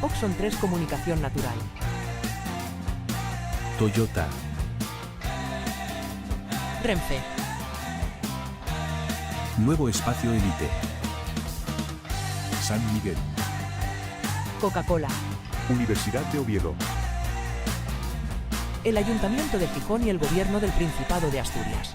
Oxon 3 Comunicación Natural. Toyota. Renfe. Nuevo Espacio Elite. San Miguel. Coca-Cola. Universidad de Oviedo. El Ayuntamiento de Gijón y el Gobierno del Principado de Asturias.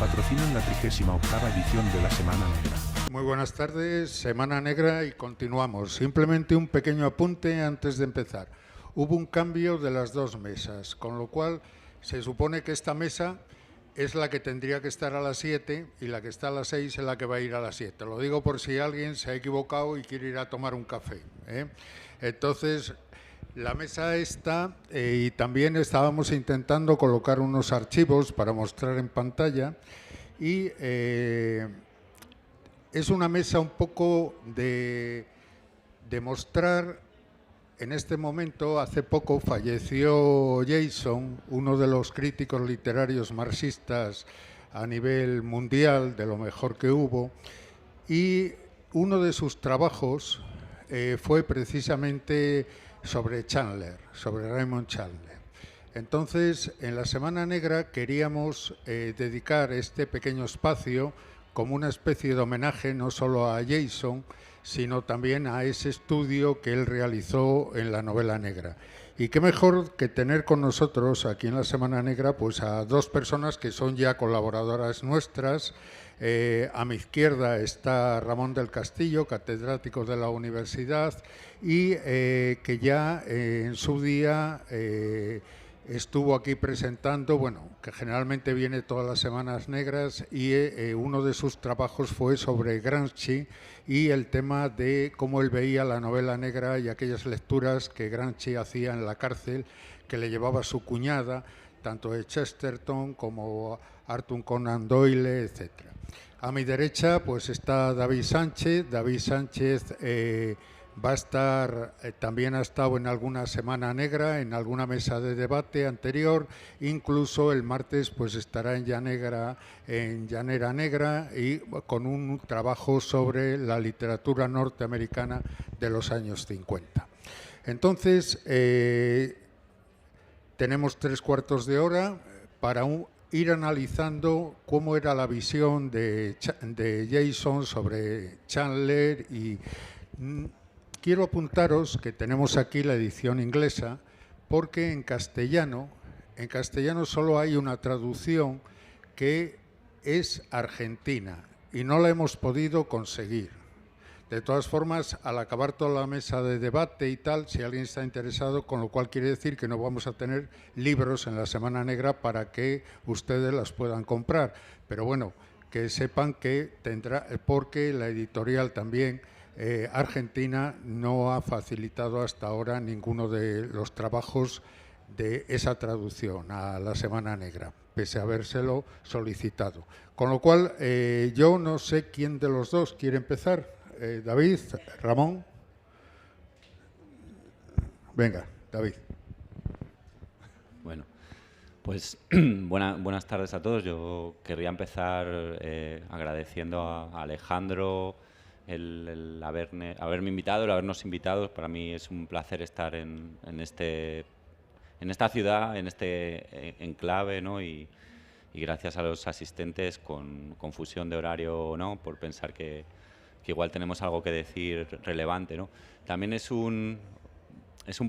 Patrocinan la 38ª edición de la Semana Negra. Muy buenas tardes, Semana Negra, y continuamos. Simplemente un pequeño apunte antes de empezar. Hubo un cambio de las dos mesas, con lo cual se supone que esta mesa es la que tendría que estar a las 7 y la que está a las 6 es la que va a ir a las 7. Lo digo por si alguien se ha equivocado y quiere ir a tomar un café, ¿eh? Entonces, la mesa está y también estábamos intentando colocar unos archivos para mostrar en pantalla y es una mesa un poco de mostrar. En este momento, hace poco, falleció Jason, uno de los críticos literarios marxistas a nivel mundial, de lo mejor que hubo, y uno de sus trabajos fue precisamente sobre Chandler, sobre Raymond Chandler. Entonces, en la Semana Negra queríamos dedicar este pequeño espacio como una especie de homenaje no solo a Jason, sino también a ese estudio que él realizó en la novela negra. Y qué mejor que tener con nosotros aquí en la Semana Negra pues a dos personas que son ya colaboradoras nuestras. A mi izquierda está Ramón del Castillo, catedrático de la universidad, y que ya en su día estuvo aquí presentando, bueno, que generalmente viene todas las Semanas Negras, y uno de sus trabajos fue sobre Gramsci y el tema de cómo él veía la novela negra y aquellas lecturas que Gramsci hacía en la cárcel, que le llevaba su cuñada, tanto de Chesterton como Arthur Conan Doyle, etcétera. A mi derecha pues está David Sánchez. David Sánchez va a estar, también ha estado en alguna Semana Negra, en alguna mesa de debate anterior, incluso el martes pues estará en Llanera Negra y con un trabajo sobre la literatura norteamericana de los años 50. Entonces, tenemos 3/4 de hora para ir analizando cómo era la visión de Jason sobre Chandler y quiero apuntaros que tenemos aquí la edición inglesa porque en castellano solo hay una traducción que es argentina y no la hemos podido conseguir. De todas formas, al acabar toda la mesa de debate y tal, si alguien está interesado, con lo cual quiere decir que no vamos a tener libros en la Semana Negra para que ustedes las puedan comprar. Pero bueno, que sepan que tendrá, porque la editorial también argentina no ha facilitado hasta ahora ninguno de los trabajos de esa traducción a la Semana Negra, pese a habérselo solicitado. Con lo cual, yo no sé quién de los dos quiere empezar. David, Ramón. Venga, David. Bueno, pues buenas tardes a todos. Yo querría empezar agradeciendo a Alejandro el haberme invitado, el habernos invitado. Para mí es un placer estar en esta ciudad, en este enclave, ¿no? Y gracias a los asistentes con confusión de horario o no, por pensar que igual tenemos algo que decir relevante, ¿no? También es un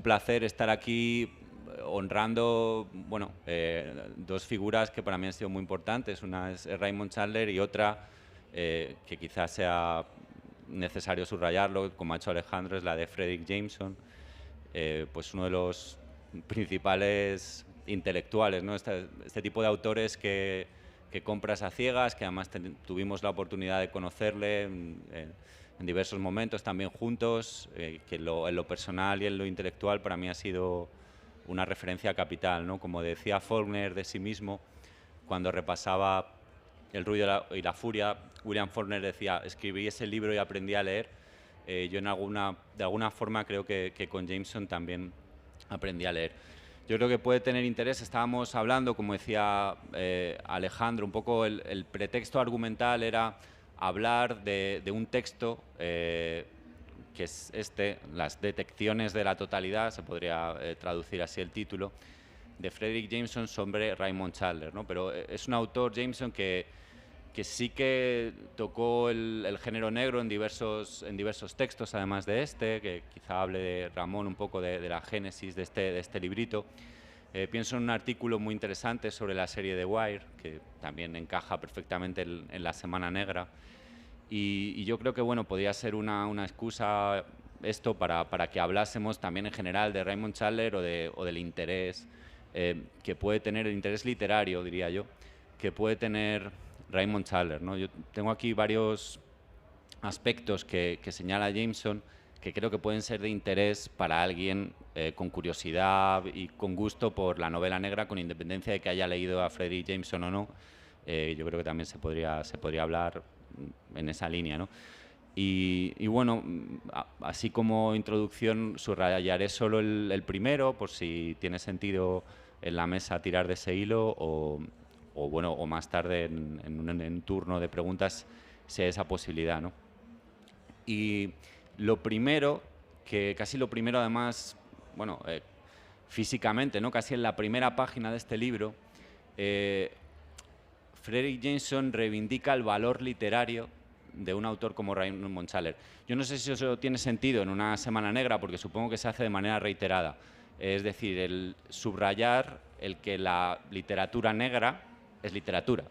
placer estar aquí honrando, bueno, dos figuras que para mí han sido muy importantes. Una es Raymond Chandler y otra que quizás sea necesario subrayarlo, como ha hecho Alejandro, es la de Fredric Jameson, pues uno de los principales intelectuales, ¿no? Este tipo de autores que compras a ciegas, que además tuvimos la oportunidad de conocerle en diversos momentos también juntos, que en lo personal y en lo intelectual para mí ha sido una referencia capital, ¿no? Como decía Faulkner de sí mismo, cuando repasaba El ruido y la furia, William Faulkner decía: escribí ese libro y aprendí a leer. Yo de alguna forma creo que con Jameson también aprendí a leer. Yo creo que puede tener interés. Estábamos hablando, como decía Alejandro, un poco el pretexto argumental era hablar de un texto que es Las detecciones de la totalidad, se podría traducir así el título, de Fredric Jameson sobre Raymond Chandler, ¿no? Pero es un autor, Jameson, que sí que tocó el género negro en diversos textos, además de que quizá hable de Ramón un poco de la génesis de este librito. Pienso en un artículo muy interesante sobre la serie The Wire, que también encaja perfectamente en la Semana Negra. Y yo creo que bueno, podría ser una excusa esto para que hablásemos también en general de Raymond Chandler o del interés que puede tener, el interés literario, diría yo, que puede tener Raymond Chandler, ¿no? Yo tengo aquí varios aspectos que señala Jameson que creo que pueden ser de interés para alguien con curiosidad y con gusto por la novela negra, con independencia de que haya leído a Fredric Jameson o no. Yo creo que también se podría hablar en esa línea, ¿no? Y bueno, así como introducción subrayaré solo el primero, por si tiene sentido en la mesa tirar de ese hilo o más tarde en un turno de preguntas si hay esa posibilidad, ¿no? Y lo primero, casi lo primero además, bueno, físicamente, ¿no? Casi en la primera página de este libro, Fredric Jameson reivindica el valor literario de un autor como Raymond Chandler. Yo no sé si eso tiene sentido en una Semana Negra, porque supongo que se hace de manera reiterada. Es decir, el subrayar el que la literatura negra es literatura.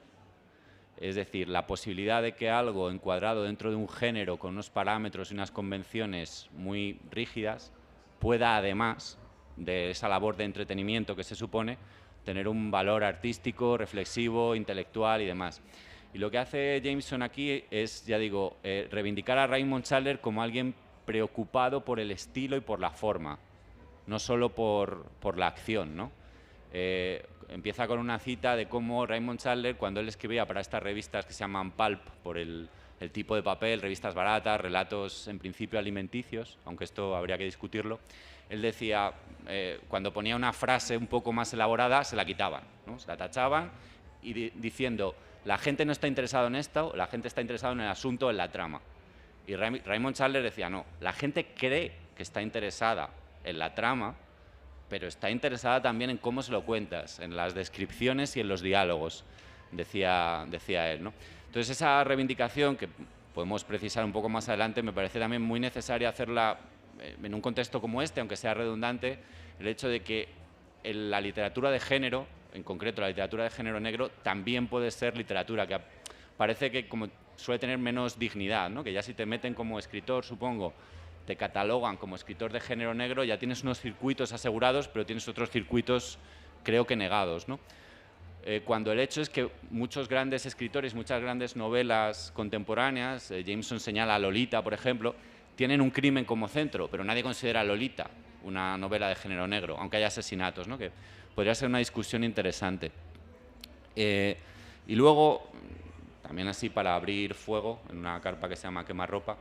Es decir, la posibilidad de que algo encuadrado dentro de un género con unos parámetros y unas convenciones muy rígidas pueda, además de esa labor de entretenimiento que se supone, tener un valor artístico, reflexivo, intelectual y demás. Y lo que hace Jameson aquí es, ya digo, reivindicar a Raymond Chandler como alguien preocupado por el estilo y por la forma, no solo por la acción, ¿no? Empieza con una cita de cómo Raymond Chandler, cuando él escribía para estas revistas que se llaman pulp, por el tipo de papel, revistas baratas, relatos en principio alimenticios, aunque esto habría que discutirlo, él decía, cuando ponía una frase un poco más elaborada, se la quitaban, ¿no? Se la tachaban y diciendo, la gente no está interesada en esto, la gente está interesada en el asunto, en la trama. Y Raymond Chandler decía, no, la gente cree que está interesada en la trama, pero está interesada también en cómo se lo cuentas, en las descripciones y en los diálogos, decía él, ¿no? Entonces esa reivindicación, que podemos precisar un poco más adelante, me parece también muy necesaria hacerla en un contexto como este, aunque sea redundante, el hecho de que la literatura de género, en concreto la literatura de género negro, también puede ser literatura, que parece que como suele tener menos dignidad, ¿no? Que ya si te meten como escritor, supongo, te catalogan como escritor de género negro, ya tienes unos circuitos asegurados, pero tienes otros circuitos, creo que negados, ¿no? Cuando el hecho es que muchos grandes escritores, muchas grandes novelas contemporáneas, Jameson señala a Lolita, por ejemplo, tienen un crimen como centro, pero nadie considera a Lolita una novela de género negro, aunque haya asesinatos, ¿no? Que podría ser una discusión interesante. Y luego, también así para abrir fuego, en una carpa que se llama Quemarropa,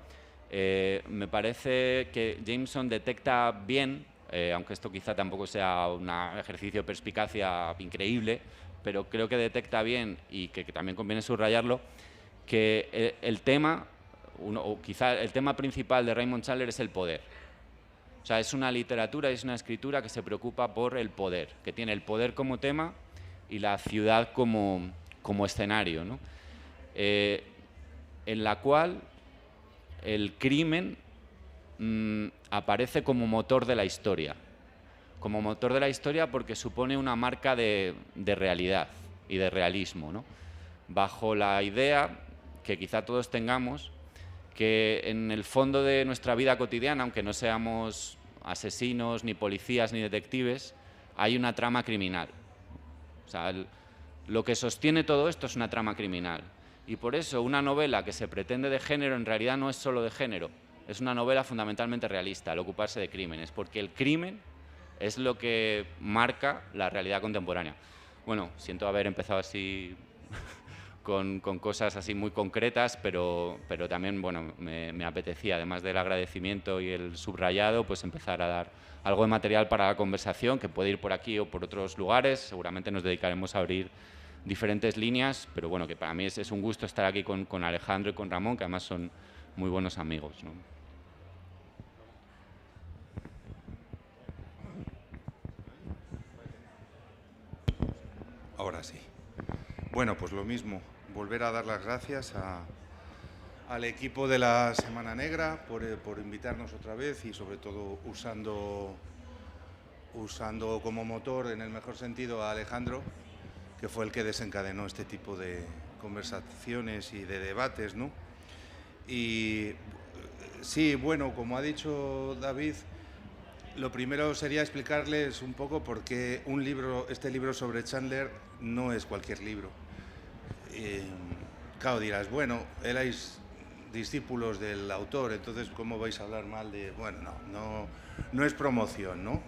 me parece que Jameson detecta bien, aunque esto quizá tampoco sea un ejercicio de perspicacia increíble, pero creo que detecta bien y que también conviene subrayarlo, que el tema, o quizá el tema principal de Raymond Chandler es el poder. O sea, es una literatura, es una escritura que se preocupa por el poder, que tiene el poder como tema y la ciudad como escenario, ¿no? En la cual el crimen aparece como motor de la historia. Como motor de la historia porque supone una marca de realidad y de realismo, ¿no? Bajo la idea que quizá todos tengamos que en el fondo de nuestra vida cotidiana, aunque no seamos asesinos, ni policías, ni detectives, hay una trama criminal. O sea, lo que sostiene todo esto es una trama criminal. Y por eso una novela que se pretende de género en realidad no es solo de género, es una novela fundamentalmente realista, al ocuparse de crímenes, porque el crimen es lo que marca la realidad contemporánea. Bueno, siento haber empezado así con cosas así muy concretas, pero también bueno, me apetecía, además del agradecimiento y el subrayado, pues empezar a dar algo de material para la conversación, que puede ir por aquí o por otros lugares. Seguramente nos dedicaremos a abrir diferentes líneas, pero bueno, que para mí es un gusto estar aquí con Alejandro y con Ramón, que además son muy buenos amigos, ¿no? Ahora sí. Bueno, pues lo mismo, volver a dar las gracias al equipo de la Semana Negra por invitarnos otra vez y sobre todo usando como motor, en el mejor sentido, a Alejandro, que fue el que desencadenó este tipo de conversaciones y de debates, ¿no? Y sí, bueno, como ha dicho David, lo primero sería explicarles un poco por qué este libro sobre Chandler no es cualquier libro. Claro, dirás, bueno, erais discípulos del autor, entonces ¿cómo vais a hablar mal de...? Bueno, no es promoción, ¿no?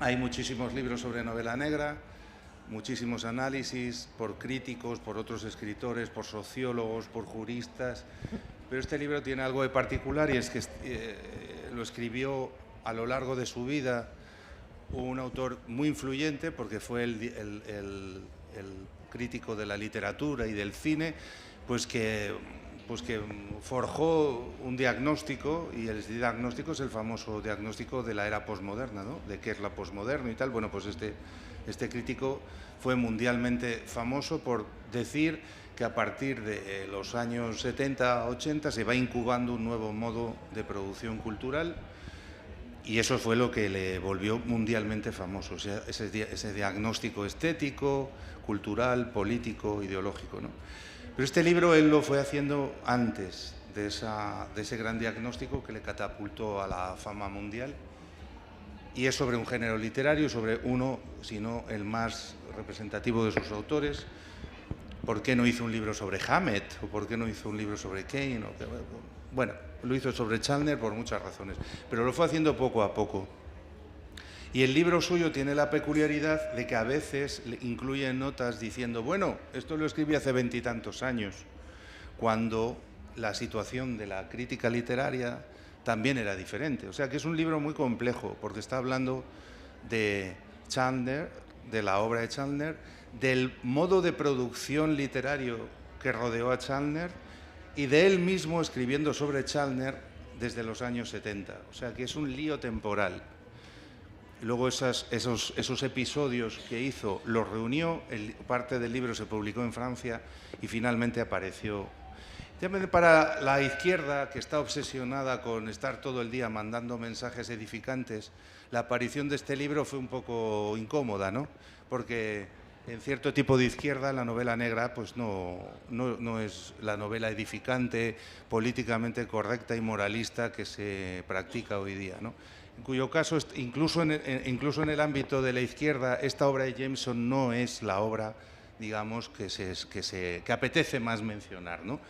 Hay muchísimos libros sobre novela negra, muchísimos análisis por críticos, por otros escritores, por sociólogos, por juristas, pero este libro tiene algo de particular y es que lo escribió a lo largo de su vida un autor muy influyente porque fue el crítico de la literatura y del cine, pues que forjó un diagnóstico, y el diagnóstico es el famoso diagnóstico de la era posmoderna, ¿no? De qué es la posmoderno y tal. Bueno, pues este crítico fue mundialmente famoso por decir que a partir de los años 70, 80 se va incubando un nuevo modo de producción cultural, y eso fue lo que le volvió mundialmente famoso, o sea, ese diagnóstico estético, cultural, político, ideológico, ¿no? Pero este libro él lo fue haciendo antes de ese gran diagnóstico que le catapultó a la fama mundial, y es sobre un género literario, sobre uno, si no el más representativo de sus autores. ¿Por qué no hizo un libro sobre Hammett? ¿O por qué no hizo un libro sobre Kane? Bueno, lo hizo sobre Chandler por muchas razones, pero lo fue haciendo poco a poco. Y el libro suyo tiene la peculiaridad de que a veces incluye notas diciendo, bueno, esto lo escribí hace 20 y tantos años, cuando la situación de la crítica literaria también era diferente. O sea que es un libro muy complejo, porque está hablando de Chandler, de la obra de Chandler, del modo de producción literario que rodeó a Chandler y de él mismo escribiendo sobre Chandler desde los años 70. O sea que es un lío temporal. Luego esos episodios que hizo los reunió, parte del libro se publicó en Francia y finalmente apareció. Para la izquierda, que está obsesionada con estar todo el día mandando mensajes edificantes, la aparición de este libro fue un poco incómoda, ¿no? Porque en cierto tipo de izquierda la novela negra pues no es la novela edificante, políticamente correcta y moralista que se practica hoy día, ¿no? En cuyo caso, incluso en el ámbito de la izquierda, esta obra de Jameson no es la obra, digamos, que apetece más mencionar, ¿no?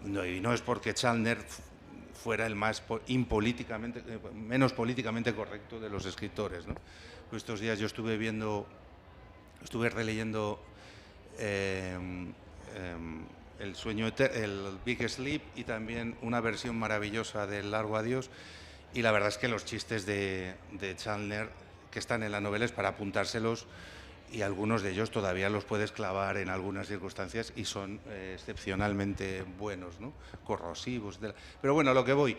Y no es porque Chandler fuera el menos políticamente correcto de los escritores, ¿no? Pues estos días yo estuve releyendo el Big Sleep y también una versión maravillosa del Largo Adiós, y la verdad es que los chistes de Chandler que están en la novela es para apuntárselos, y algunos de ellos todavía los puedes clavar en algunas circunstancias y son excepcionalmente buenos, ¿no? Corrosivos. Pero bueno, a lo que voy.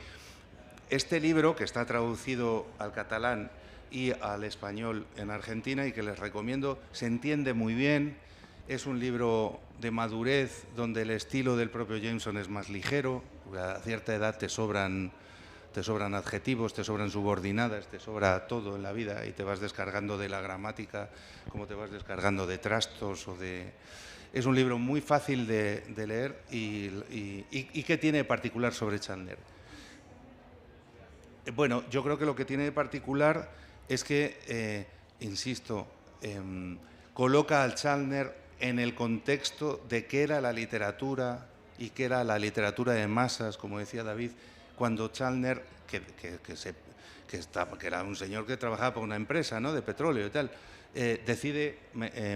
Este libro, que está traducido al catalán y al español en Argentina y que les recomiendo, se entiende muy bien. Es un libro de madurez donde el estilo del propio Jameson es más ligero. A cierta edad te sobran adjetivos, te sobran subordinadas, te sobra todo en la vida y te vas descargando de la gramática como te vas descargando de trastos o de... Es un libro muy fácil de leer y ¿qué tiene de particular sobre Chandler? Bueno, yo creo que lo que tiene de particular es que, insisto, coloca al Chandler en el contexto de qué era la literatura y qué era la literatura de masas, como decía David, cuando Chandler, que era un señor que trabajaba para una empresa, ¿no?, de petróleo y tal, decide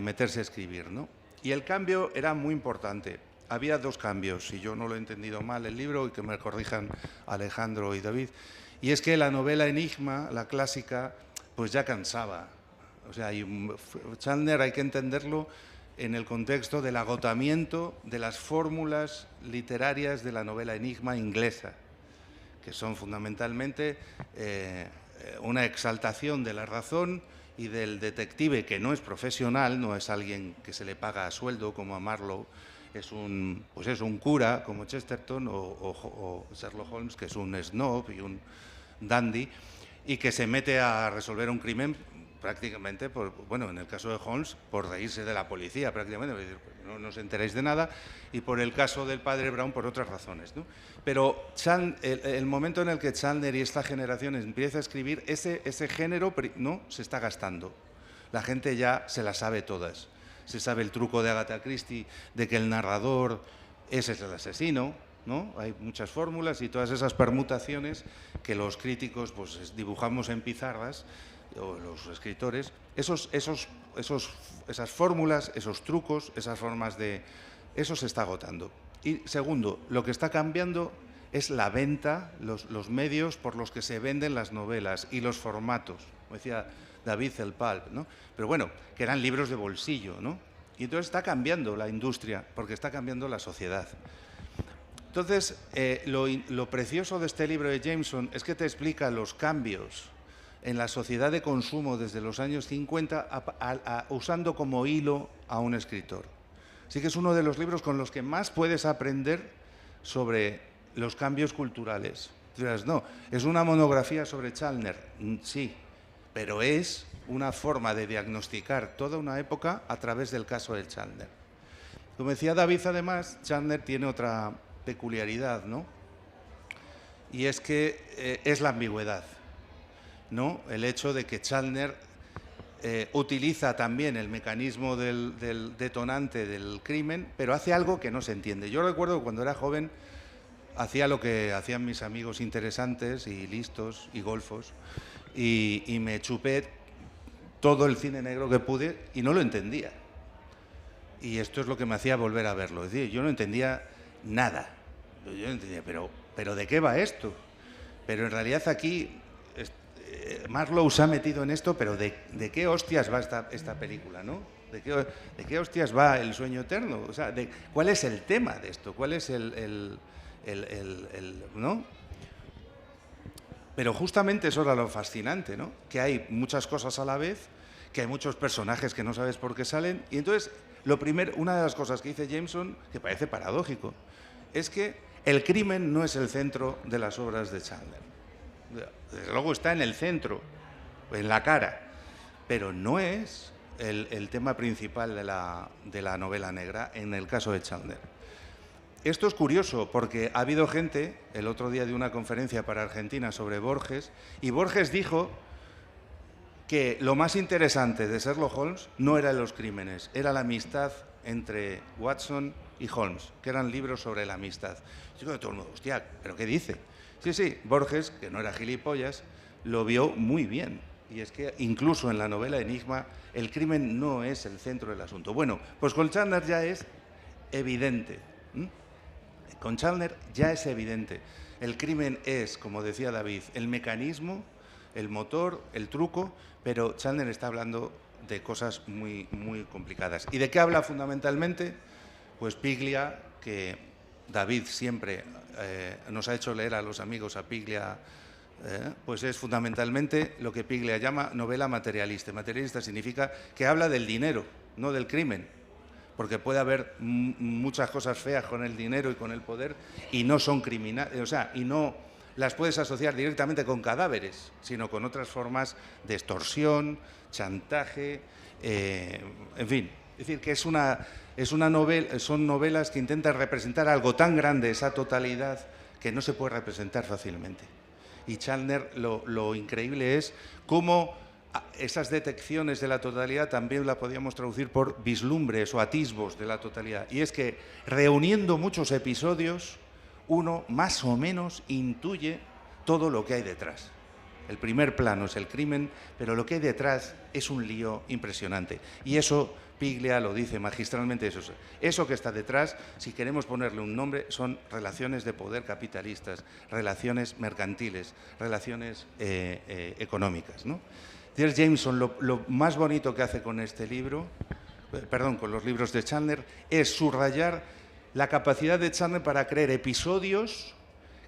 meterse a escribir, ¿no? Y el cambio era muy importante. Había dos cambios, si yo no lo he entendido mal el libro, y que me corrijan Alejandro y David, y es que la novela Enigma, la clásica, pues ya cansaba. O sea, Chandler hay que entenderlo en el contexto del agotamiento de las fórmulas literarias de la novela Enigma inglesa, que son fundamentalmente una exaltación de la razón y del detective que no es profesional, no es alguien que se le paga a sueldo como a Marlowe, es un cura como Chesterton o Sherlock Holmes, que es un snob y un dandy, y que se mete a resolver un crimen prácticamente, en el caso de Holmes, por reírse de la policía, prácticamente, no os enteráis de nada, y por el caso del padre Brown por otras razones, ¿no? Pero el momento en el que Chandler y esta generación empieza a escribir, ese género no se está gastando. La gente ya se las sabe todas. Se sabe el truco de Agatha Christie de que el narrador es el asesino, ¿no? Hay muchas fórmulas y todas esas permutaciones que los críticos pues dibujamos en pizarras, o los escritores, esas fórmulas, esos trucos, esas formas de... Eso se está agotando. Y segundo, lo que está cambiando es la venta, los medios por los que se venden las novelas y los formatos, como decía David, el pulp, ¿no? Pero bueno, que eran libros de bolsillo, ¿no? Y entonces está cambiando la industria, porque está cambiando la sociedad. Entonces, lo precioso de este libro de Jameson es que te explica los cambios en la sociedad de consumo desde los años 50, usando como hilo a un escritor. Así que es uno de los libros con los que más puedes aprender sobre los cambios culturales. Tú dirás, no, es una monografía sobre Chandler. Sí, pero es una forma de diagnosticar toda una época a través del caso de Chandler. Como decía David, además, Chandler tiene otra peculiaridad, ¿no? Y es que es la ambigüedad, ¿no? El hecho de que Chandler utiliza también el mecanismo del detonante del crimen, pero hace algo que no se entiende. Yo recuerdo que cuando era joven hacía lo que hacían mis amigos interesantes y listos y golfos, y me chupé todo el cine negro que pude y no lo entendía. Y esto es lo que me hacía volver a verlo. Es decir, yo no entendía nada. Yo no entendía, pero ¿de qué va esto? Pero en realidad aquí Marlowe se ha metido en esto, pero ¿de qué hostias va esta película, ¿no? ¿De qué hostias va El sueño eterno? O sea, ¿cuál es el tema de esto? ¿Cuál es ¿no? Pero justamente eso era lo fascinante, ¿no? Que hay muchas cosas a la vez, que hay muchos personajes que no sabes por qué salen, y entonces una de las cosas que dice Jameson, que parece paradójico, es que el crimen no es el centro de las obras de Chandler. Desde luego está en el centro, en la cara, pero no es el tema principal de la novela negra en el caso de Chandler. Esto es curioso porque ha habido gente, el otro día de una conferencia para Argentina sobre Borges, y Borges dijo que lo más interesante de Sherlock Holmes no eran los crímenes, era la amistad entre Watson y Holmes, que eran libros sobre la amistad. Yo digo, todo el mundo, hostia, ¿pero qué dice? Sí, Borges, que no era gilipollas, lo vio muy bien. Y es que incluso en la novela Enigma, el crimen no es el centro del asunto. Bueno, pues con Chandler ya es evidente. Con Chandler ya es evidente. El crimen es, como decía David, el mecanismo, el motor, el truco, pero Chandler está hablando de cosas muy, muy complicadas. ¿Y de qué habla fundamentalmente? Pues Piglia, que David siempre nos ha hecho leer a los amigos a Piglia, pues es fundamentalmente lo que Piglia llama novela materialista. Materialista significa que habla del dinero, no del crimen, porque puede haber muchas cosas feas con el dinero y con el poder y no son criminales, o sea, y no las puedes asociar directamente con cadáveres, sino con otras formas de extorsión, chantaje, en fin. Es decir, que son novelas que intentan representar algo tan grande, esa totalidad, que no se puede representar fácilmente. Y Chandler, lo increíble es cómo esas detecciones de la totalidad también la podíamos traducir por vislumbres o atisbos de la totalidad. Y es que reuniendo muchos episodios, uno más o menos intuye todo lo que hay detrás. El primer plano es el crimen, pero lo que hay detrás es un lío impresionante. Y eso Piglia lo dice magistralmente. Eso que está detrás, si queremos ponerle un nombre, son relaciones de poder capitalistas, relaciones mercantiles, relaciones económicas, ¿no? Entonces Jameson lo más bonito que hace con este libro, con los libros de Chandler, es subrayar la capacidad de Chandler para crear episodios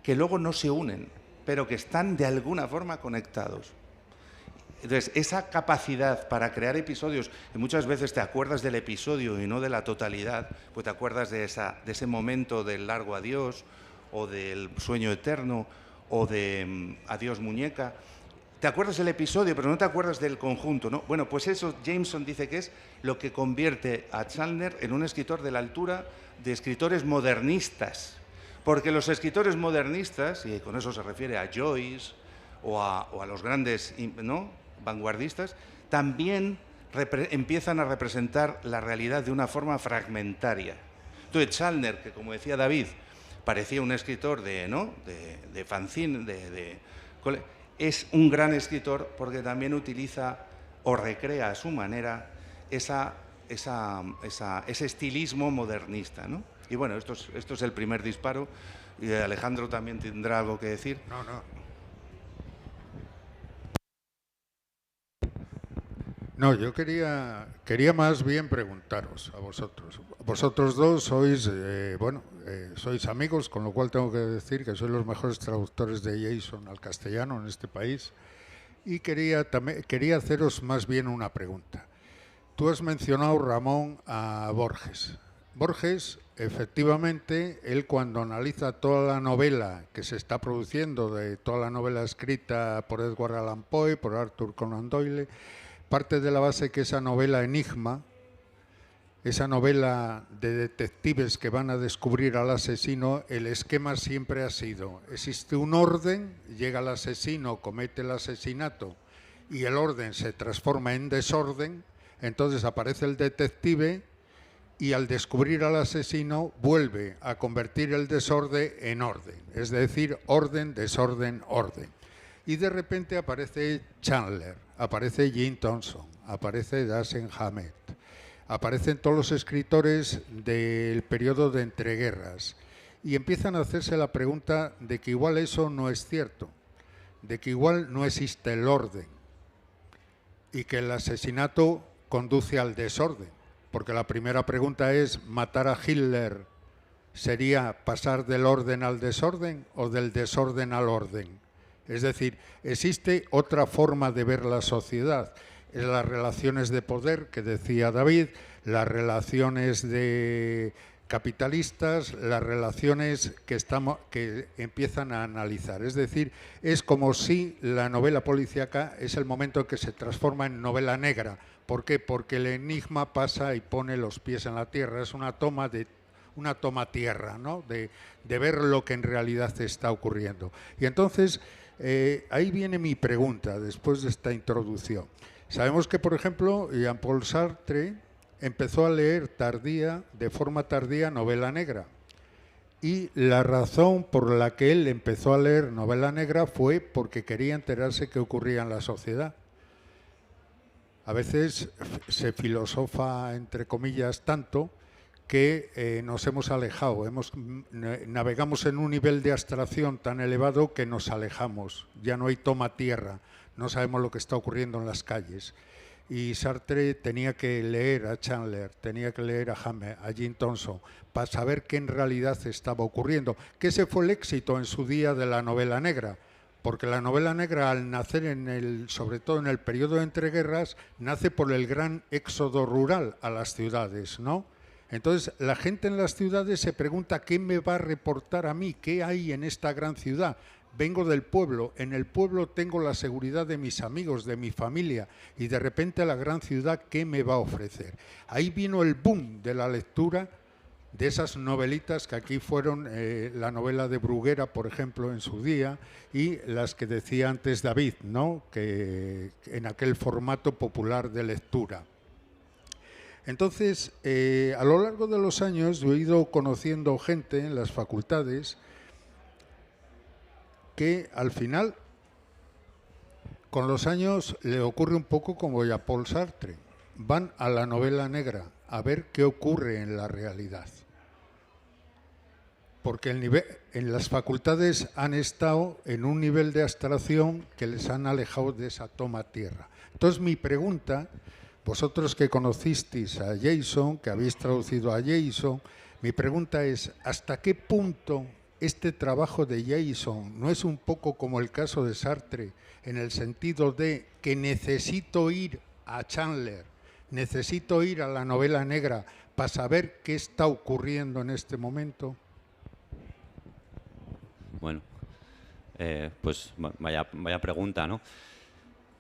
que luego no se unen, pero que están de alguna forma conectados. Entonces, esa capacidad para crear episodios, y muchas veces te acuerdas del episodio y no de la totalidad, pues te acuerdas de ese momento del largo adiós, o del sueño eterno, o de adiós muñeca. Te acuerdas del episodio, pero no te acuerdas del conjunto, ¿no? Bueno, pues eso Jameson dice que es lo que convierte a Chandler en un escritor de la altura de escritores modernistas. Porque los escritores modernistas, y con eso se refiere a Joyce o a los grandes, ¿no?, vanguardistas, también empiezan a representar la realidad de una forma fragmentaria. Entonces Chandler, que como decía David, parecía un escritor de fanzine, es un gran escritor porque también utiliza o recrea a su manera ese estilismo modernista, ¿no? Y bueno, esto es el primer disparo, y Alejandro también tendrá algo que decir. No, yo quería más bien preguntaros a vosotros. Vosotros dos sois, sois amigos, con lo cual tengo que decir que sois los mejores traductores de Jason al castellano en este país. Y quería haceros más bien una pregunta. Tú has mencionado, Ramón, a Borges. Borges, efectivamente, él cuando analiza toda la novela que se está produciendo, de toda la novela escrita por Edgar Allan Poe, por Arthur Conan Doyle, parte de la base que esa novela Enigma, esa novela de detectives que van a descubrir al asesino, el esquema siempre ha sido, existe un orden, llega el asesino, comete el asesinato y el orden se transforma en desorden, entonces aparece el detective y al descubrir al asesino vuelve a convertir el desorden en orden, es decir, orden, desorden, orden. Y de repente aparece Chandler, aparece Jim Thompson, aparece Dashiell Hammett, aparecen todos los escritores del periodo de entreguerras y empiezan a hacerse la pregunta de que igual eso no es cierto, de que igual no existe el orden y que el asesinato conduce al desorden. Porque la primera pregunta es, ¿matar a Hitler sería pasar del orden al desorden o del desorden al orden? Es decir, existe otra forma de ver la sociedad, es las relaciones de poder que decía David, las relaciones de capitalistas, las relaciones que empiezan a analizar. Es decir, es como si la novela policíaca es el momento en que se transforma en novela negra. ¿Por qué? Porque el enigma pasa y pone los pies en la tierra, es una toma tierra, ¿no? de ver lo que en realidad está ocurriendo. Y entonces, ahí viene mi pregunta después de esta introducción. Sabemos que, por ejemplo, Jean-Paul Sartre empezó a leer de forma tardía novela negra. Y la razón por la que él empezó a leer novela negra fue porque quería enterarse qué ocurría en la sociedad. A veces se filosofa, entre comillas, tanto que nos hemos alejado, navegamos en un nivel de abstracción tan elevado que nos alejamos, ya no hay toma tierra, no sabemos lo que está ocurriendo en las calles. Y Sartre tenía que leer a Chandler, tenía que leer a Hammett, a Jim Thompson, para saber qué en realidad estaba ocurriendo, que ese fue el éxito en su día de la novela negra. Porque la novela negra, al nacer sobre todo en el periodo de entreguerras, nace por el gran éxodo rural a las ciudades, ¿no? Entonces, la gente en las ciudades se pregunta ¿qué me va a reportar a mí? ¿Qué hay en esta gran ciudad? Vengo del pueblo, en el pueblo tengo la seguridad de mis amigos, de mi familia, y de repente la gran ciudad, ¿qué me va a ofrecer? Ahí vino el boom de la lectura de esas novelitas que aquí fueron la novela de Bruguera, por ejemplo, en su día, y las que decía antes David, ¿no? Que en aquel formato popular de lectura. Entonces, a lo largo de los años yo he ido conociendo gente en las facultades que al final, con los años, le ocurre un poco como a Paul Sartre. Van a la novela negra a ver qué ocurre en la realidad. Porque en las facultades han estado en un nivel de abstracción que les han alejado de esa toma tierra. Entonces mi pregunta, vosotros que conocisteis a Jason, que habéis traducido a Jason, mi pregunta es, ¿hasta qué punto este trabajo de Jason no es un poco como el caso de Sartre, en el sentido de que necesito ir a Chandler, necesito ir a la novela negra para saber qué está ocurriendo en este momento? Bueno, pues vaya pregunta, ¿no?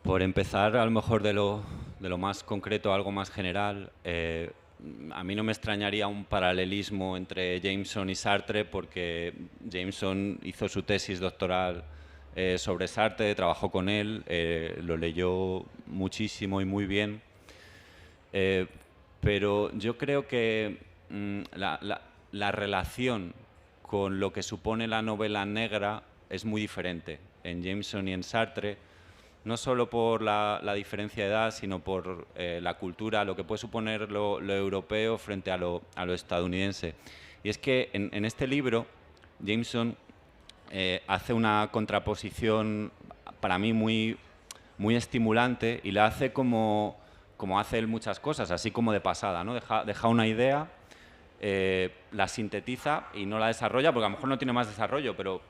Por empezar, a lo mejor de lo más concreto a algo más general, a mí no me extrañaría un paralelismo entre Jameson y Sartre, porque Jameson hizo su tesis doctoral sobre Sartre, trabajó con él, lo leyó muchísimo y muy bien, pero yo creo que la relación con lo que supone la novela negra es muy diferente en Jameson y en Sartre, no solo por la diferencia de edad, sino por la cultura, lo que puede suponer lo europeo frente a lo estadounidense. Y es que en este libro, Jameson hace una contraposición para mí muy estimulante, y la hace como hace él muchas cosas, así como de pasada, ¿no? Deja una idea, la sintetiza y no la desarrolla, porque a lo mejor no tiene más desarrollo, pero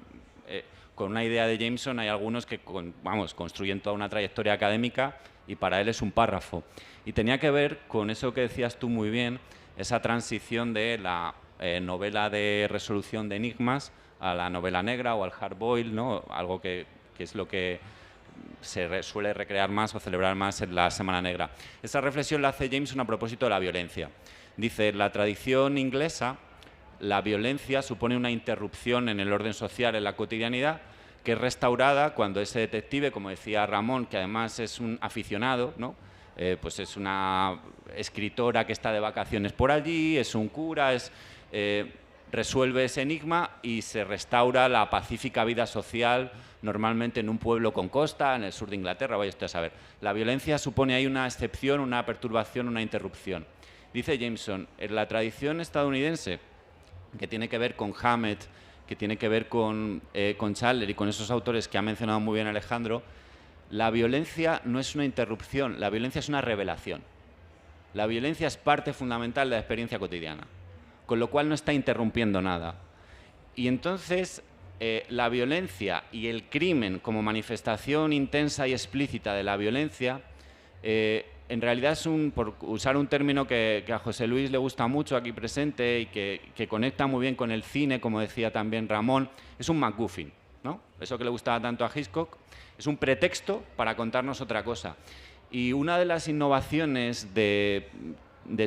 con una idea de Jameson hay algunos que construyen toda una trayectoria académica, y para él es un párrafo. Y tenía que ver con eso que decías tú muy bien, esa transición de la novela de resolución de enigmas a la novela negra o al hard boil, ¿no? Algo que es lo que se suele recrear más o celebrar más en la Semana Negra. Esa reflexión la hace Jameson a propósito de la violencia. Dice, en la tradición inglesa, la violencia supone una interrupción en el orden social, en la cotidianidad, que es restaurada cuando ese detective, como decía Ramón, que además es un aficionado, ¿no? Pues es una escritora que está de vacaciones por allí, es un cura, resuelve ese enigma y se restaura la pacífica vida social, normalmente en un pueblo con costa, en el sur de Inglaterra, vaya usted a saber. La violencia supone ahí una excepción, una perturbación, una interrupción. Dice Jameson, en la tradición estadounidense, que tiene que ver con Hammett, que tiene que ver con Chandler y con esos autores que ha mencionado muy bien Alejandro, la violencia no es una interrupción, la violencia es una revelación. La violencia es parte fundamental de la experiencia cotidiana, con lo cual no está interrumpiendo nada. Y entonces la violencia y el crimen como manifestación intensa y explícita de la violencia en realidad es por usar un término que a José Luis le gusta mucho aquí presente y que conecta muy bien con el cine, como decía también Ramón, es un MacGuffin, ¿no? Eso que le gustaba tanto a Hitchcock, es un pretexto para contarnos otra cosa. Y una de las innovaciones de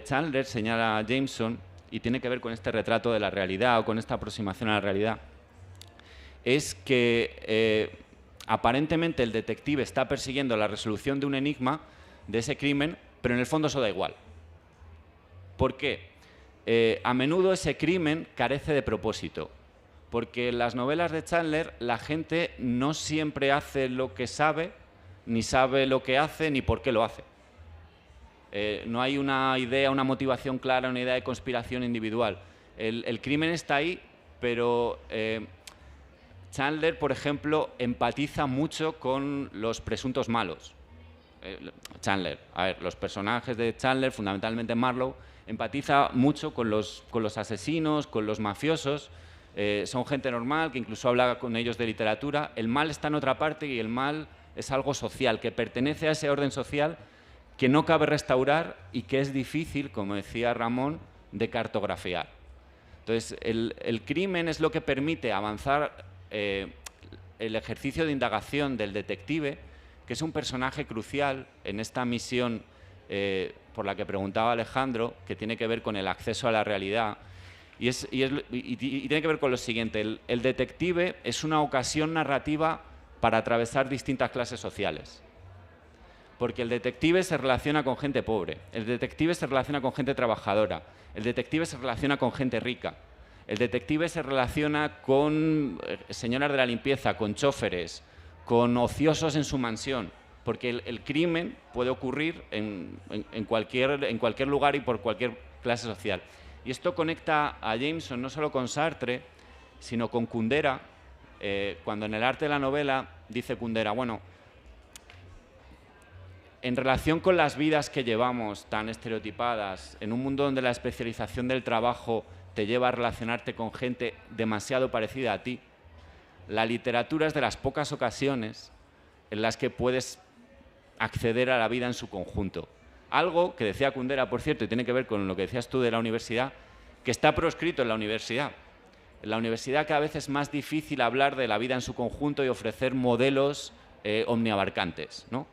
Chandler, señala Jameson, y tiene que ver con este retrato de la realidad o con esta aproximación a la realidad, es que aparentemente el detective está persiguiendo la resolución de un enigma, de ese crimen, pero en el fondo eso da igual. ¿Por qué? A menudo ese crimen carece de propósito, porque en las novelas de Chandler la gente no siempre hace lo que sabe, ni sabe lo que hace, ni por qué lo hace. No hay una idea, una motivación clara, una idea de conspiración individual. El crimen está ahí, pero Chandler, por ejemplo, empatiza mucho con los presuntos malos. Chandler, a ver, los personajes de Chandler, fundamentalmente Marlowe, empatiza mucho con los asesinos, con los mafiosos, son gente normal que incluso habla con ellos de literatura. El mal está en otra parte y el mal es algo social, que pertenece a ese orden social que no cabe restaurar y que es difícil, como decía Ramón, de cartografiar. Entonces, el crimen es lo que permite avanzar el ejercicio de indagación del detective, que es un personaje crucial en esta misión por la que preguntaba Alejandro, que tiene que ver con el acceso a la realidad. Y tiene que ver con lo siguiente, el detective es una ocasión narrativa para atravesar distintas clases sociales. Porque el detective se relaciona con gente pobre, el detective se relaciona con gente trabajadora, el detective se relaciona con gente rica, el detective se relaciona con señoras de la limpieza, con choferes, con ociosos en su mansión, porque el crimen puede ocurrir en cualquier lugar y por cualquier clase social. Y esto conecta a Jameson no solo con Sartre, sino con Kundera, cuando en El arte de la novela dice Kundera, bueno, en relación con las vidas que llevamos tan estereotipadas, en un mundo donde la especialización del trabajo te lleva a relacionarte con gente demasiado parecida a ti. La literatura es de las pocas ocasiones en las que puedes acceder a la vida en su conjunto. Algo que decía Kundera, por cierto, y tiene que ver con lo que decías tú de la universidad, que está proscrito en la universidad. En la universidad cada vez es más difícil hablar de la vida en su conjunto y ofrecer modelos omniabarcantes, ¿no?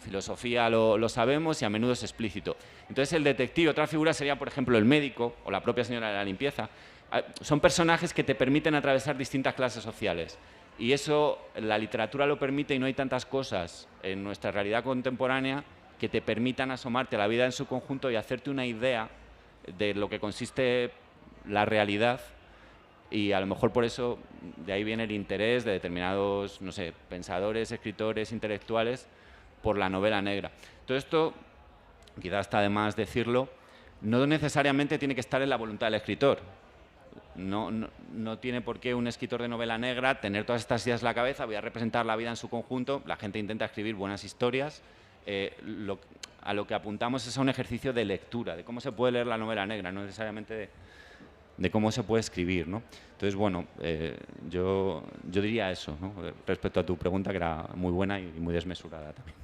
Filosofía lo sabemos y a menudo es explícito. Entonces el detective, otra figura sería, por ejemplo, el médico o la propia señora de la limpieza. Son personajes que te permiten atravesar distintas clases sociales. Y eso la literatura lo permite y no hay tantas cosas en nuestra realidad contemporánea que te permitan asomarte a la vida en su conjunto y hacerte una idea de lo que consiste la realidad. Y a lo mejor por eso de ahí viene el interés de determinados, no sé, pensadores, escritores, intelectuales por la novela negra. Todo esto, quizás está de más decirlo, no necesariamente tiene que estar en la voluntad del escritor. No tiene por qué un escritor de novela negra tener todas estas ideas en la cabeza, voy a representar la vida en su conjunto. La gente intenta escribir buenas historias. A lo que apuntamos es a un ejercicio de lectura, de cómo se puede leer la novela negra, no necesariamente de cómo se puede escribir, ¿no? Entonces, bueno, yo diría eso, ¿no? Respecto a tu pregunta, que era muy buena y muy desmesurada también.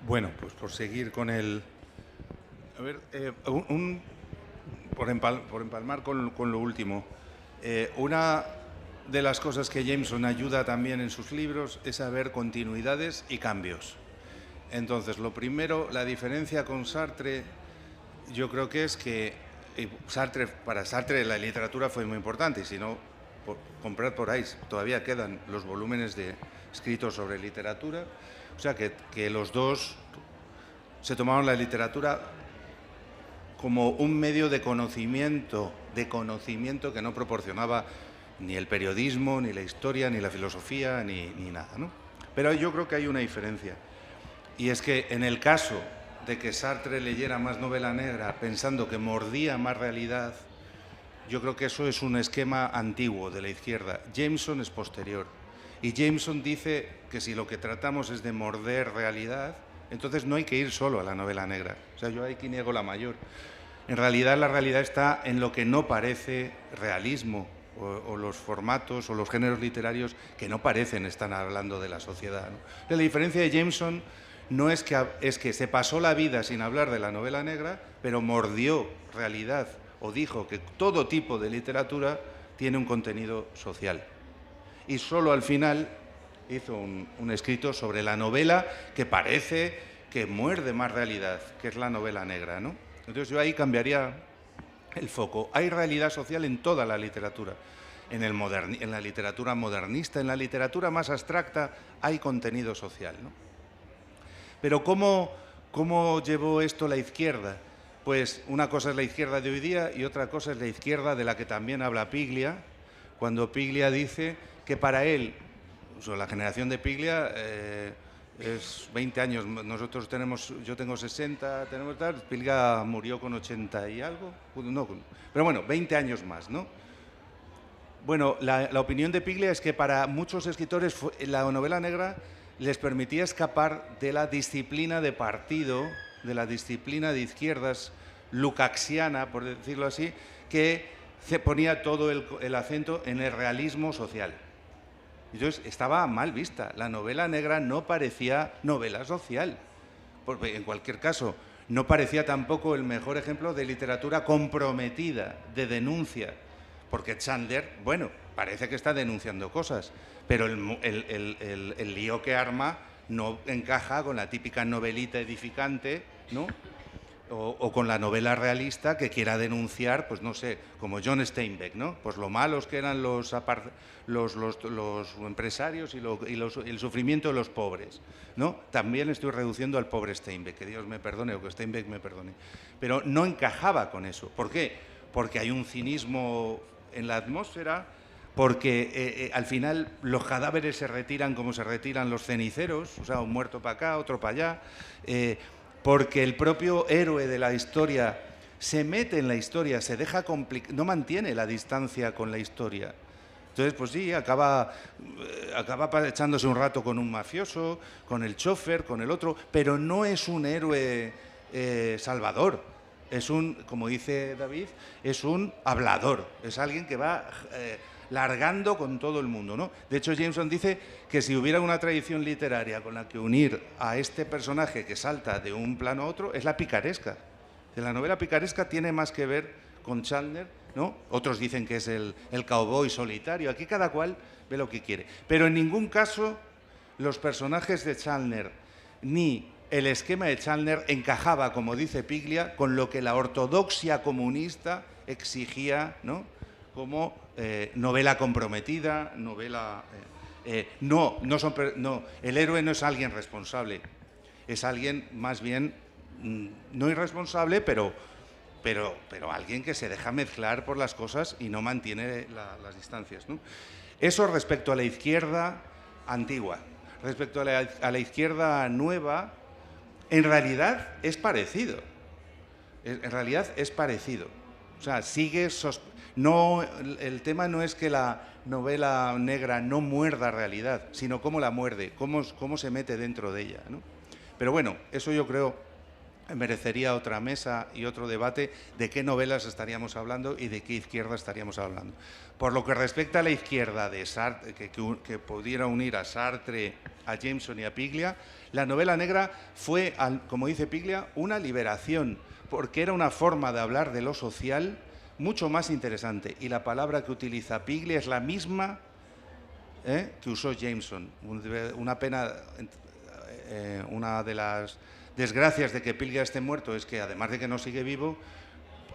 Bueno, pues por seguir con el... A ver, por empalmar con lo último, una de las cosas que Jameson ayuda también en sus libros es a ver continuidades y cambios. Entonces, lo primero, la diferencia con Sartre, yo creo que es que para Sartre la literatura fue muy importante, y si no, comprad por ahí, todavía quedan los volúmenes escritos sobre literatura, o sea que los dos se tomaron la literatura como un medio de conocimiento que no proporcionaba ni el periodismo, ni la historia, ni la filosofía, ni nada, ¿no? Pero yo creo que hay una diferencia, y es que en el caso de que Sartre leyera más novela negra pensando que mordía más realidad, yo creo que eso es un esquema antiguo de la izquierda. Jameson es posterior, y Jameson dice que si lo que tratamos es de morder realidad, entonces no hay que ir solo a la novela negra. O sea, yo aquí niego la mayor. En realidad, la realidad está en lo que no parece realismo, o los formatos o los géneros literarios que no parecen estar hablando de la sociedad, ¿no? La diferencia de Jameson no es que se pasó la vida sin hablar de la novela negra, pero mordió realidad, o dijo que todo tipo de literatura tiene un contenido social. Y solo al final hizo un escrito sobre la novela que parece que muerde más realidad, que es la novela negra, ¿no? Entonces yo ahí cambiaría el foco. Hay realidad social en toda la literatura. En la literatura modernista, en la literatura más abstracta, hay contenido social, ¿no? Pero ¿cómo llevó esto la izquierda? Pues una cosa es la izquierda de hoy día y otra cosa es la izquierda de la que también habla Piglia, cuando Piglia dice que para él, o sea, la generación de Piglia es 20 años, yo tengo 60, Piglia murió con 80 y algo, no, pero bueno, 20 años más, ¿no? Bueno, la opinión de Piglia es que para muchos escritores la novela negra les permitía escapar de la disciplina de partido, de la disciplina de izquierdas lukácsiana, por decirlo así, que se ponía todo el acento en el realismo social. Entonces estaba mal vista. La novela negra no parecía novela social. Porque, en cualquier caso, no parecía tampoco el mejor ejemplo de literatura comprometida, de denuncia. Porque Chandler, bueno, parece que está denunciando cosas, pero el lío que arma no encaja con la típica novelita edificante, ¿no? O con la novela realista que quiera denunciar, pues no sé, como John Steinbeck, ¿no? Pues lo malos que eran los empresarios y el sufrimiento de los pobres, ¿no? También estoy reduciendo al pobre Steinbeck, que Dios me perdone o que Steinbeck me perdone. Pero no encajaba con eso. ¿Por qué? Porque hay un cinismo en la atmósfera, porque al final los cadáveres se retiran como se retiran los ceniceros, o sea, un muerto para acá, otro para allá, porque el propio héroe de la historia se mete en la historia, se deja no mantiene la distancia con la historia. Entonces, pues sí, acaba echándose un rato con un mafioso, con el chofer, con el otro, pero no es un héroe salvador. como dice David, es un hablador, es alguien que va largando con todo el mundo, ¿no? De hecho, Jameson dice que si hubiera una tradición literaria con la que unir a este personaje que salta de un plano a otro, es la picaresca. La novela picaresca tiene más que ver con Chandler, ¿no? Otros dicen que es el cowboy solitario. Aquí cada cual ve lo que quiere. Pero en ningún caso los personajes de Chandler ni el esquema de Chandler encajaba, como dice Piglia, con lo que la ortodoxia comunista exigía, ¿no? Como novela comprometida, novela... el héroe no es alguien responsable, es alguien más bien no irresponsable, pero alguien que se deja mezclar por las cosas y no mantiene las distancias, ¿no? Eso respecto a la izquierda antigua. Respecto a la izquierda nueva, en realidad es parecido. En realidad es parecido. O sea, el tema no es que la novela negra no muerda realidad, sino cómo la muerde, cómo se mete dentro de ella, ¿no? Pero bueno, eso yo creo merecería otra mesa y otro debate de qué novelas estaríamos hablando y de qué izquierda estaríamos hablando. Por lo que respecta a la izquierda de Sartre, que pudiera unir a Sartre, a Jameson y a Piglia, la novela negra fue, como dice Piglia, una liberación, porque era una forma de hablar de lo social mucho más interesante. Y la palabra que utiliza Piglia es la misma que usó Jameson. Una pena, una de las desgracias de que Piglia esté muerto es que, además de que no sigue vivo,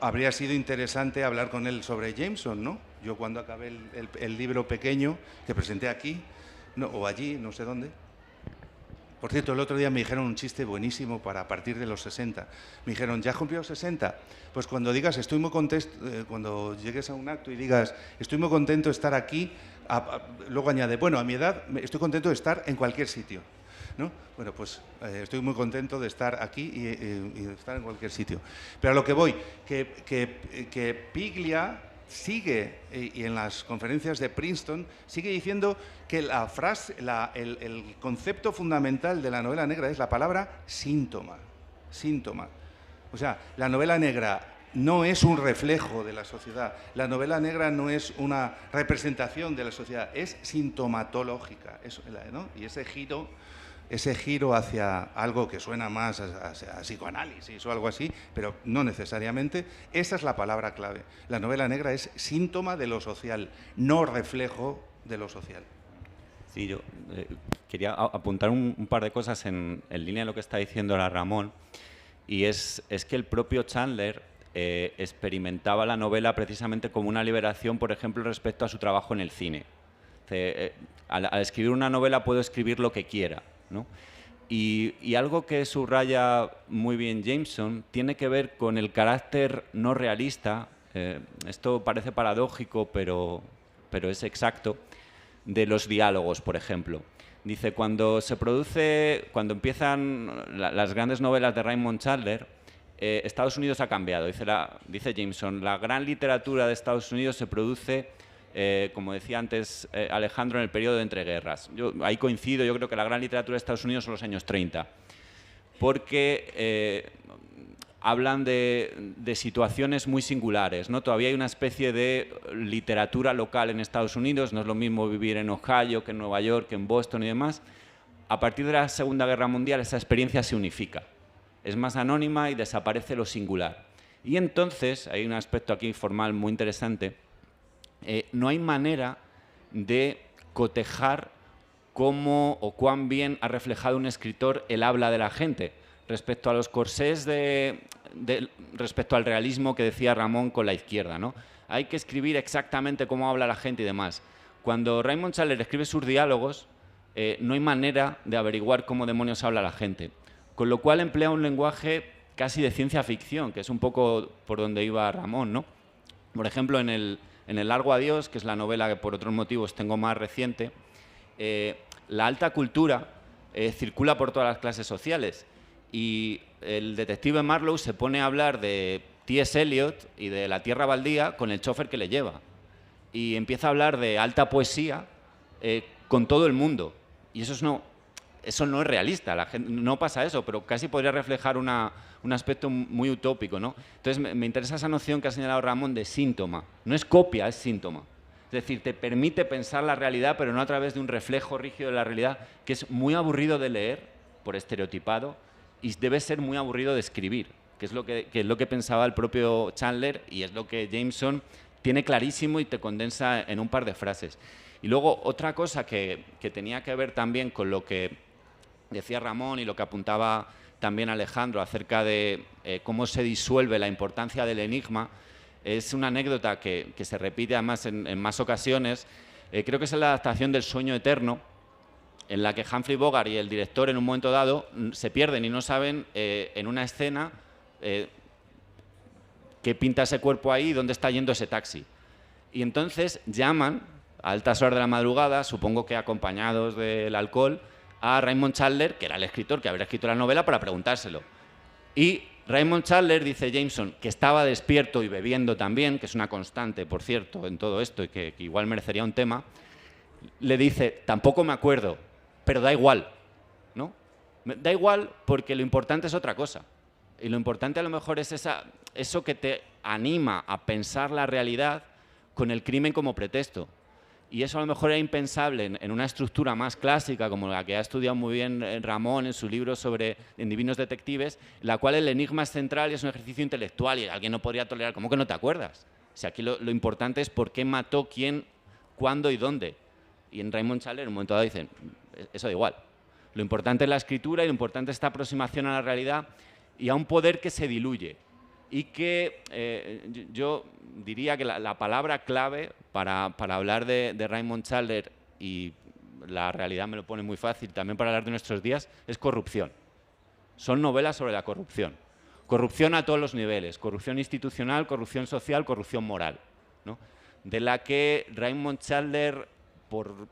habría sido interesante hablar con él sobre Jameson, ¿no? Yo cuando acabé el libro pequeño que presenté aquí, o allí, no sé dónde. Por cierto, el otro día me dijeron un chiste buenísimo para a partir de los 60. Me dijeron, ¿ya has cumplido 60? Pues cuando digas, estoy muy contento, cuando llegues a un acto y digas, estoy muy contento de estar aquí, luego añade, bueno, a mi edad estoy contento de estar en cualquier sitio, ¿no? Bueno, pues estoy muy contento de estar aquí y de estar en cualquier sitio. Pero a lo que voy, que Piglia sigue, y en las conferencias de Princeton, sigue diciendo que la frase, el concepto fundamental de la novela negra es la palabra síntoma. Síntoma. O sea, la novela negra no es un reflejo de la sociedad, la novela negra no es una representación de la sociedad, es sintomatológica, ¿no? Y ese giro hacia algo que suena más a psicoanálisis o algo así, pero no necesariamente, esa es la palabra clave. La novela negra es síntoma de lo social, no reflejo de lo social. Sí, yo quería apuntar un par de cosas en línea de lo que está diciendo ahora Ramón, y es que el propio Chandler experimentaba la novela precisamente como una liberación, por ejemplo, respecto a su trabajo en el cine. Al escribir una novela puedo escribir lo que quiera, ¿no? Y algo que subraya muy bien Jameson tiene que ver con el carácter no realista, esto parece paradójico, pero es exacto, de los diálogos, por ejemplo. Dice, cuando empiezan las grandes novelas de Raymond Chandler, Estados Unidos ha cambiado. Dice Jameson, la gran literatura de Estados Unidos se produce, como decía antes Alejandro, en el periodo de entreguerras. Ahí coincido, yo creo que la gran literatura de Estados Unidos son los años 30, porque hablan de situaciones muy singulares, ¿no? Todavía hay una especie de literatura local en Estados Unidos, no es lo mismo vivir en Ohio que en Nueva York, que en Boston y demás. A partir de la Segunda Guerra Mundial esa experiencia se unifica, es más anónima y desaparece lo singular. Y entonces, hay un aspecto aquí formal muy interesante, no hay manera de cotejar cómo o cuán bien ha reflejado un escritor el habla de la gente respecto a los corsés respecto al realismo que decía Ramón con la izquierda, ¿no? Hay que escribir exactamente cómo habla la gente y demás. Cuando Raymond Chandler escribe sus diálogos, no hay manera de averiguar cómo demonios habla la gente, con lo cual emplea un lenguaje casi de ciencia ficción, que es un poco por donde iba Ramón, ¿no? Por ejemplo, en el Largo Adiós, que es la novela que por otros motivos tengo más reciente, la alta cultura circula por todas las clases sociales y el detective Marlowe se pone a hablar de T.S. Eliot y de la tierra baldía con el chofer que le lleva y empieza a hablar de alta poesía con todo el mundo, y eso eso no es realista, la gente, no pasa eso, pero casi podría reflejar un aspecto muy utópico, ¿no? Entonces me interesa esa noción que ha señalado Ramón de síntoma. No es copia, es síntoma. Es decir, te permite pensar la realidad, pero no a través de un reflejo rígido de la realidad, que es muy aburrido de leer, por estereotipado, y debe ser muy aburrido de escribir, que es lo que pensaba el propio Chandler, y es lo que Jameson tiene clarísimo y te condensa en un par de frases. Y luego otra cosa que tenía que ver también con lo que decía Ramón y lo que apuntaba también Alejandro acerca de cómo se disuelve la importancia del enigma, es una anécdota que se repite además en más ocasiones. Creo que es la adaptación del Sueño Eterno, en la que Humphrey Bogart y el director en un momento dado se pierden y no saben en una escena qué pinta ese cuerpo ahí y dónde está yendo ese taxi. Y entonces llaman a altas horas de la madrugada, supongo que acompañados del alcohol, a Raymond Chandler, que era el escritor que habría escrito la novela, para preguntárselo. Y Raymond Chandler, dice Jameson, que estaba despierto y bebiendo también, que es una constante, por cierto, en todo esto y que igual merecería un tema, le dice, tampoco me acuerdo, pero da igual, ¿no? Da igual porque lo importante es otra cosa. Y lo importante a lo mejor es eso que te anima a pensar la realidad con el crimen como pretexto. Y eso a lo mejor era impensable en una estructura más clásica, como la que ha estudiado muy bien Ramón en su libro en Divinos Detectives, en la cual el enigma es central y es un ejercicio intelectual y alguien no podría tolerar. ¿Cómo que no te acuerdas? O sea, aquí lo importante es por qué mató, quién, cuándo y dónde. Y en Raymond Chandler en un momento dado dicen, eso da igual. Lo importante es la escritura y lo importante es esta aproximación a la realidad y a un poder que se diluye. Y que yo diría que la palabra clave para hablar de Raymond Chandler, y la realidad me lo pone muy fácil, también para hablar de nuestros días, es corrupción. Son novelas sobre la corrupción. Corrupción a todos los niveles, corrupción institucional, corrupción social, corrupción moral, ¿no? De la que Raymond Chandler, por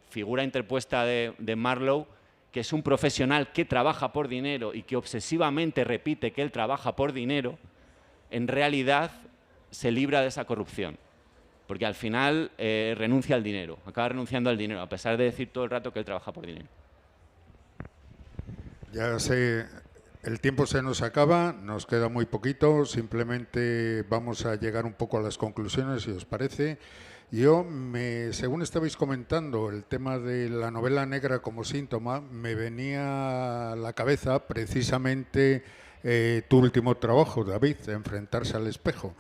figura interpuesta de Marlowe, que es un profesional que trabaja por dinero y que obsesivamente repite que él trabaja por dinero, en realidad se libra de esa corrupción. Porque al final renuncia al dinero, acaba renunciando al dinero, a pesar de decir todo el rato que él trabaja por dinero. Ya sé, el tiempo se nos acaba, nos queda muy poquito, simplemente vamos a llegar un poco a las conclusiones, si os parece. Yo, según estabais comentando el tema de la novela negra como síntoma, me venía a la cabeza precisamente tu último trabajo, David, Enfrentarse al espejo.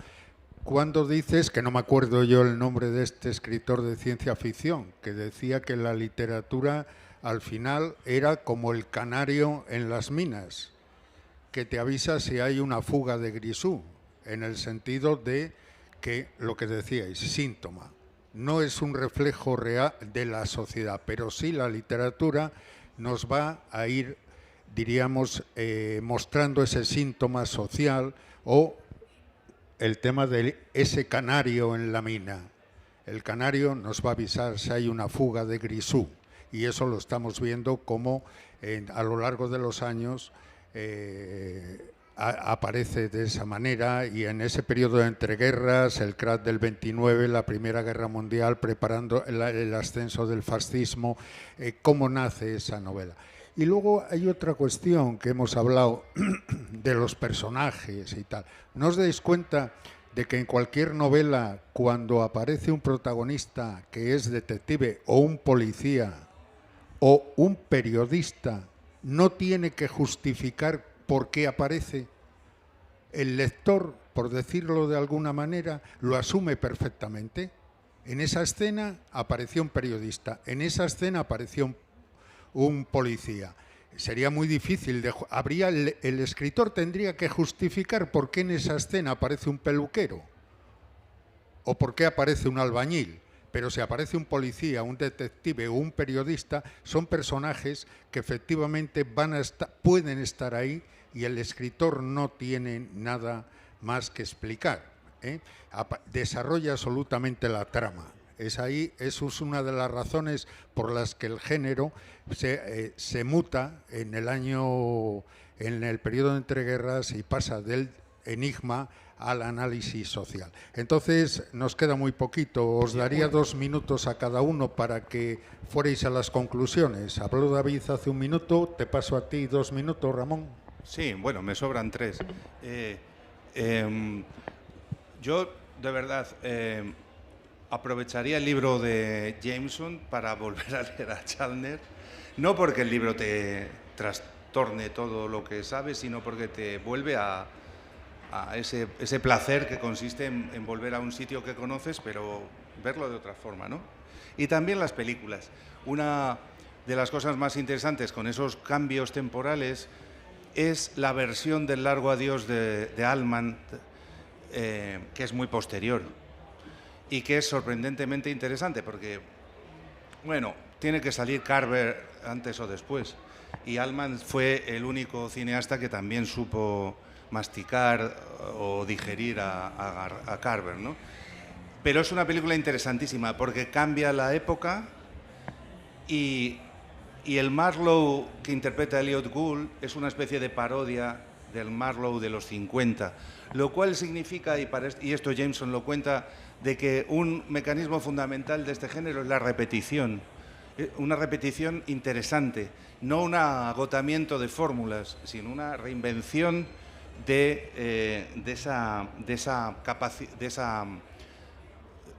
Cuando dices, que no me acuerdo yo el nombre de este escritor de ciencia ficción, que decía que la literatura al final era como el canario en las minas, que te avisa si hay una fuga de grisú, en el sentido de que, lo que decíais, síntoma. No es un reflejo real de la sociedad, pero sí la literatura nos va a ir, diríamos, mostrando ese síntoma social o el tema de ese canario en la mina. El canario nos va a avisar si hay una fuga de grisú y eso lo estamos viendo como a lo largo de los años aparece de esa manera, y en ese periodo de entreguerras, el crack del 29, la Primera Guerra Mundial, preparando el ascenso del fascismo, cómo nace esa novela. Y luego hay otra cuestión que hemos hablado de los personajes y tal. ¿No os dais cuenta de que en cualquier novela, cuando aparece un protagonista que es detective o un policía o un periodista, no tiene que justificar por qué aparece? El lector, por decirlo de alguna manera, lo asume perfectamente. En esa escena apareció un periodista, en esa escena apareció un policía. Sería muy difícil, el escritor tendría que justificar por qué en esa escena aparece un peluquero o por qué aparece un albañil. Pero si aparece un policía, un detective o un periodista, son personajes que efectivamente pueden estar ahí y el escritor no tiene nada más que explicar, ¿eh? Desarrolla absolutamente la trama. Eso es una de las razones por las que el género se muta en el periodo de entreguerras y pasa del enigma al análisis social. Entonces, nos queda muy poquito. Os daría 2 minutos a cada uno para que fuerais a las conclusiones. Habló David hace 1 minuto, te paso a ti 2 minutos, Ramón. Sí, bueno, me sobran 3. Yo, de verdad, aprovecharía el libro de Jameson para volver a leer a Chandler, no porque el libro te trastorne todo lo que sabes, sino porque te vuelve a ese placer que consiste en volver a un sitio que conoces, pero verlo de otra forma, ¿no? Y también las películas. Una de las cosas más interesantes con esos cambios temporales es la versión del Largo Adiós de Altman, que es muy posterior y que es sorprendentemente interesante porque, bueno, tiene que salir Carver antes o después, y Altman fue el único cineasta que también supo masticar o digerir a Carver, ¿no? Pero es una película interesantísima porque cambia la época y el Marlowe que interpreta Elliot Gould es una especie de parodia del Marlowe de los 50, lo cual significa, y esto Jameson lo cuenta, de que un mecanismo fundamental de este género es la repetición, una repetición interesante, no un agotamiento de fórmulas, sino una reinvención de esa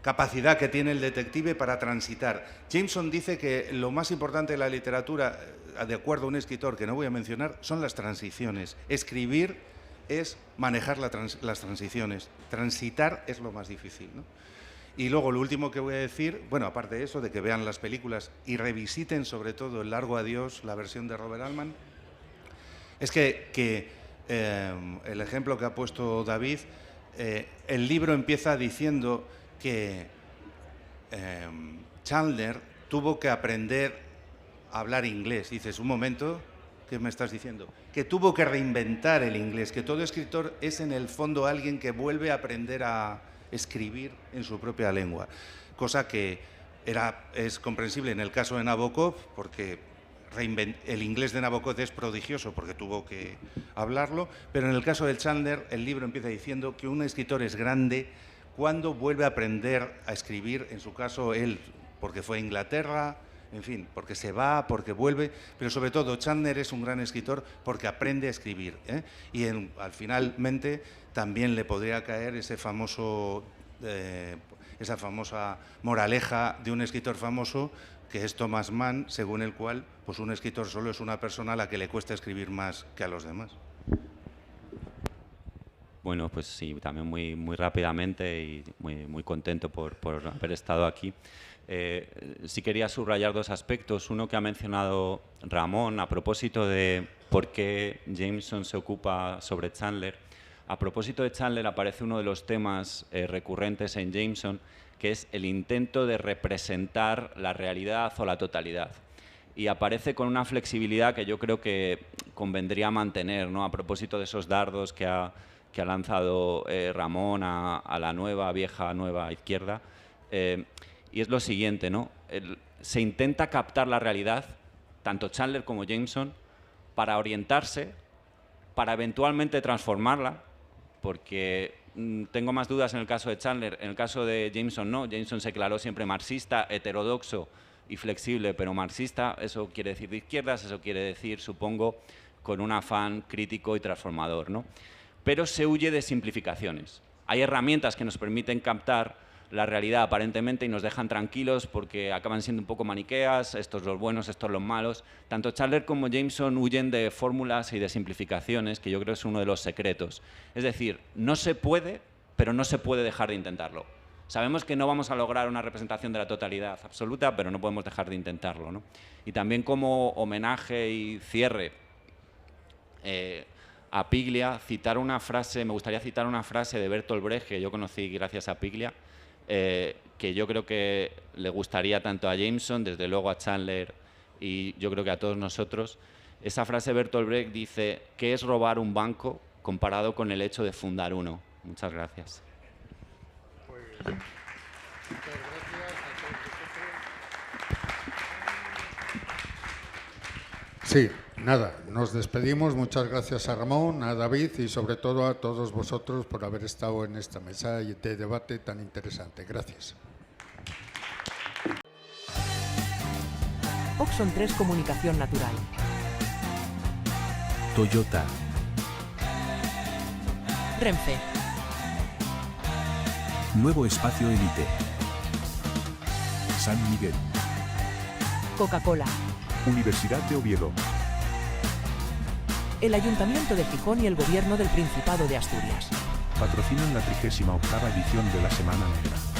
capacidad que tiene el detective para transitar. Jameson dice que lo más importante de la literatura, de acuerdo a un escritor que no voy a mencionar, son las transiciones. Escribir es manejar las transiciones. Transitar es lo más difícil, ¿no? Y luego lo último que voy a decir, bueno, aparte de eso, de que vean las películas y revisiten sobre todo El Largo Adiós, la versión de Robert Altman, es que el ejemplo que ha puesto David, el libro empieza diciendo que Chandler tuvo que aprender a hablar inglés. Dices, un momento, ¿qué me estás diciendo? Que tuvo que reinventar el inglés, que todo escritor es en el fondo alguien que vuelve a aprender a escribir en su propia lengua, cosa que es comprensible en el caso de Nabokov, porque el inglés de Nabokov es prodigioso porque tuvo que hablarlo, pero en el caso de Chandler el libro empieza diciendo que un escritor es grande cuando vuelve a aprender a escribir, en su caso él, porque fue a Inglaterra, en fin, porque se va, porque vuelve, pero sobre todo Chandler es un gran escritor porque aprende a escribir, ¿eh? Y finalmente también le podría caer esa famosa moraleja de un escritor famoso, que es Thomas Mann, según el cual pues un escritor solo es una persona a la que le cuesta escribir más que a los demás. Bueno, pues sí, también muy rápidamente y muy contento por haber estado aquí. Sí quería subrayar 2 aspectos. Uno que ha mencionado Ramón a propósito de por qué Jameson se ocupa sobre Chandler. A propósito de Chandler aparece uno de los temas recurrentes en Jameson, que es el intento de representar la realidad o la totalidad. Y aparece con una flexibilidad que yo creo que convendría mantener, ¿no? A propósito de esos dardos que ha lanzado Ramón a la vieja nueva izquierda. Y es lo siguiente, ¿no? Se intenta captar la realidad, tanto Chandler como Jameson, para orientarse, para eventualmente transformarla, porque tengo más dudas en el caso de Chandler. En el caso de Jameson no. Jameson se declaró siempre marxista, heterodoxo y flexible, pero marxista, eso quiere decir de izquierdas, eso quiere decir, supongo, con un afán crítico y transformador, ¿no? Pero se huye de simplificaciones. Hay herramientas que nos permiten captar la realidad aparentemente y nos dejan tranquilos porque acaban siendo un poco maniqueas, estos los buenos, estos los malos. Tanto Chandler como Jameson huyen de fórmulas y de simplificaciones, que yo creo que es uno de los secretos. Es decir, no se puede, pero no se puede dejar de intentarlo. Sabemos que no vamos a lograr una representación de la totalidad absoluta, pero no podemos dejar de intentarlo, ¿no? Y también como homenaje y cierre a Piglia, me gustaría citar una frase de Bertolt Brecht, que yo conocí gracias a Piglia, que yo creo que le gustaría tanto a Jameson, desde luego a Chandler y yo creo que a todos nosotros. Esa frase de Bertolt Brecht dice: ¿qué es robar un banco comparado con el hecho de fundar uno? Muchas gracias. Pues, muchas gracias a todos vosotros. Sí, Nada, nos despedimos. Muchas gracias a Ramón, a David y sobre todo a todos vosotros por haber estado en esta mesa de debate tan interesante. Gracias. Oxon 3 Comunicación Natural. Toyota. Renfe. Nuevo Espacio Elite. San Miguel. Coca-Cola. Universidad de Oviedo. El Ayuntamiento de Gijón y el Gobierno del Principado de Asturias. Patrocinan la 38ª edición de la Semana Negra.